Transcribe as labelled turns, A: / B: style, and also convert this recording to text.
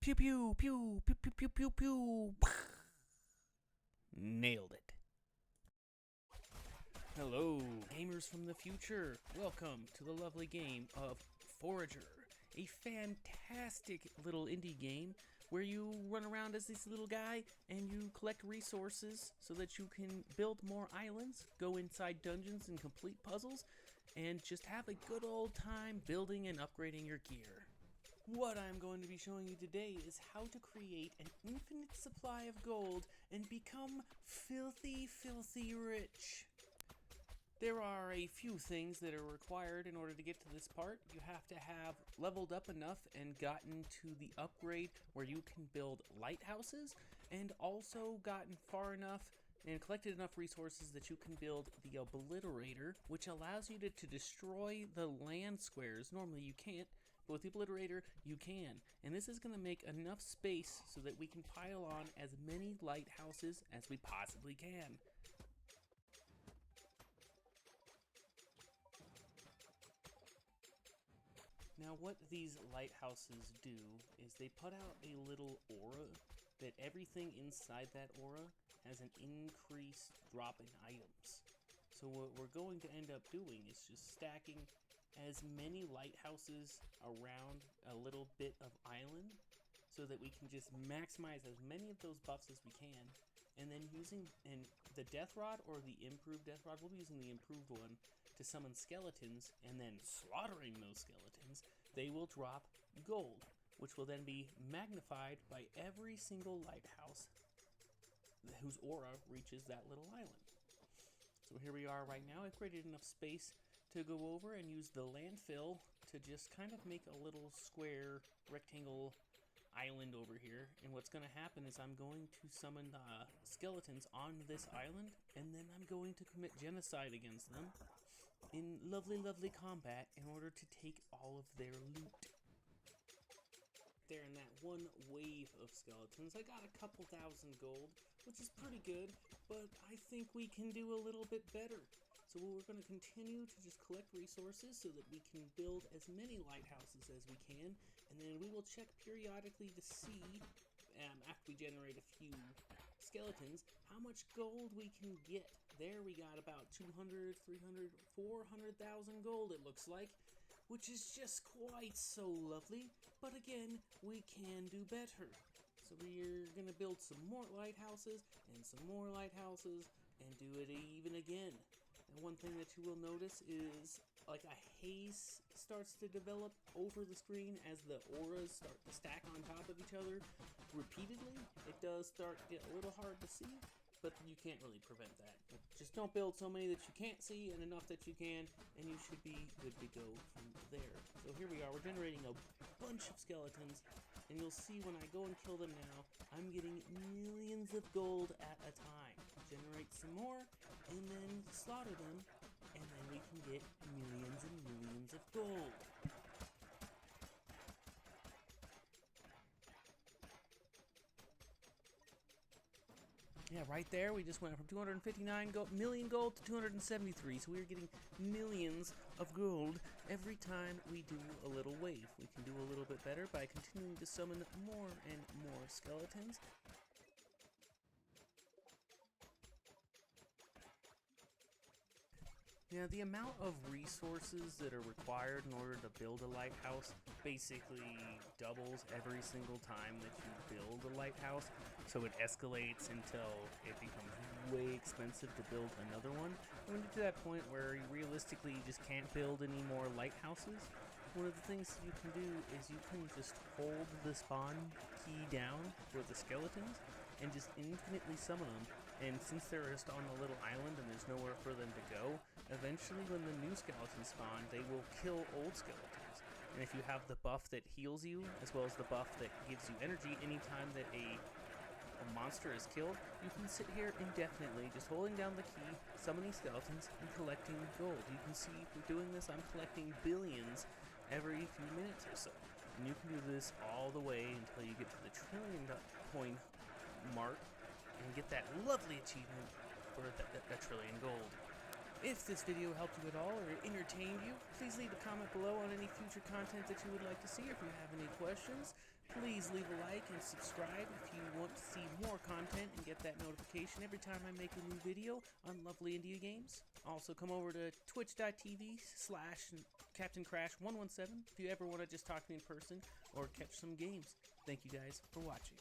A: Pew pew pew pew pew pew pew pew. Nailed it. Hello, gamers from the future. Welcome to the lovely game of Forager, a fantastic little indie game where you run around as this little guy and you collect resources so that you can build more islands, go inside dungeons and complete puzzles, and just have a good old time building and upgrading your gear. What I'm going to be showing you today is how to create an infinite supply of gold and become filthy, filthy rich. There are a few things that are required in order to get to this part. You have to have leveled up enough and gotten to the upgrade where you can build lighthouses, and also gotten far enough and collected enough resources that you can build the Obliterator, which allows you to destroy the land squares. Normally you can't, but with the Obliterator you can. And this is going to make enough space so that we can pile on as many lighthouses as we possibly can. Now what these lighthouses do is they put out a little aura that everything inside that aura has an increased drop in items. So what we're going to end up doing is just stacking as many lighthouses around a little bit of island so that we can just maximize as many of those buffs as we can. And then using the death rod or the improved death rod, we'll be using the improved one to summon skeletons, and then slaughtering those skeletons, they will drop gold, which will then be magnified by every single lighthouse whose aura reaches that little island. So here we are right now. I've created enough space to go over and use the landfill to just kind of make a little square rectangle island over here. And what's going to happen is I'm going to summon skeletons on this island, and then I'm going to commit genocide against them in lovely, lovely combat in order to take all of their loot. There in that one wave of skeletons, I got a couple thousand gold, which is pretty good, but I think we can do a little bit better. So we're going to continue to just collect resources so that we can build as many lighthouses as we can, and then we will check periodically to see, after we generate a few skeletons, how much gold we can get. There we got about 200, 300, 400,000 gold it looks like, which is just quite so lovely, but again, we can do better. So we're gonna build some more lighthouses, and some more lighthouses, and do it even again. And one thing that you will notice is like a haze starts to develop over the screen as the auras start to stack on top of each other repeatedly. It does start to get a little hard to see, but you can't really prevent that. Just don't build so many that you can't see and enough that you can, and you should be good to go from there. So here we are, we're generating a bunch of skeletons, and you'll see when I go and kill them now, I'm getting millions of gold at a time. Generate some more, and then slaughter them, and then we can get millions and millions of gold. Yeah, right there, we just went from 259 million gold to 273, so we're getting millions of gold every time we do a little wave. We can do a little bit better by continuing to summon more and more skeletons. Yeah, the amount of resources that are required in order to build a lighthouse basically doubles every single time that you build a lighthouse, so it escalates until it becomes way expensive to build another one. When you get to that point where you realistically just can't build any more lighthouses, one of the things you can do is you can just hold the spawn key down for the skeletons and just infinitely summon them. And since they're just on a little island and there's nowhere for them to go, eventually when the new skeletons spawn, they will kill old skeletons. And if you have the buff that heals you, as well as the buff that gives you energy anytime that a monster is killed, you can sit here indefinitely just holding down the key, summoning skeletons, and collecting gold. You can see for doing this, I'm collecting billions every few minutes or so. And you can do this all the way until you get to the trillion coin mark and get that lovely achievement for a trillion gold. If this video helped you at all or entertained you, please leave a comment below on any future content that you would like to see. If you have any questions, Please leave a like and subscribe if you want to see more content and get that notification every time I make a new video on lovely Indy games. Also, come over to twitch.tv/CaptainCrash117 if you ever want to just talk to me in person or catch some games. Thank you guys for watching.